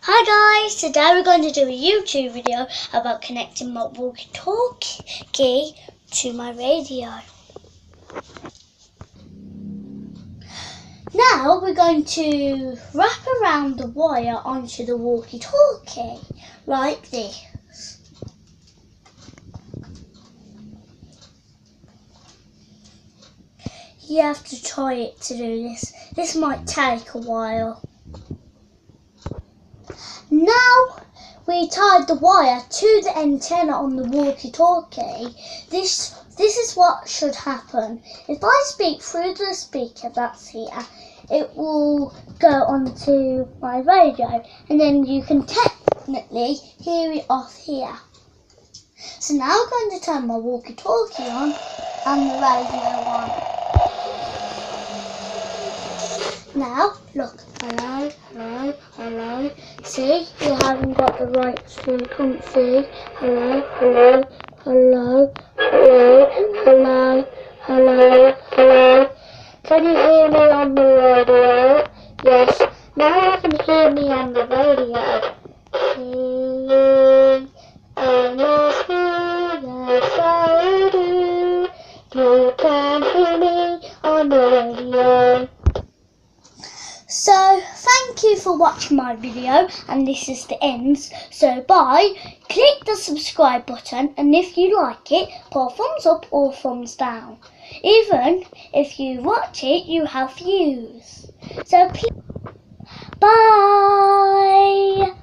Hi guys, today we're going to do a YouTube video about connecting my walkie-talkie to my radio. Now we're going to wrap around the wire onto the walkie-talkie like this. You have to try it to do this. This might take a while. Now we tied the wire to the antenna on the walkie-talkie. This is what should happen. If I speak through the speaker that's here, it will go onto my radio and then you can technically hear it off here. So now I'm going to turn my walkie-talkie on and the radio on. Now, look, hello, hello, hello. See, you haven't got the right frequency. Hello, hello, hello, hello, hello, hello, hello. Can you hear me on the radio? Yes. Now you can hear me on the radio. Yes, I do. You can hear me on the radio. So, thank you for watching my video, and this is the end. So, bye. Click the subscribe button, and if you like it, put a thumbs up or thumbs down. Even if you watch it, you have views. So, bye.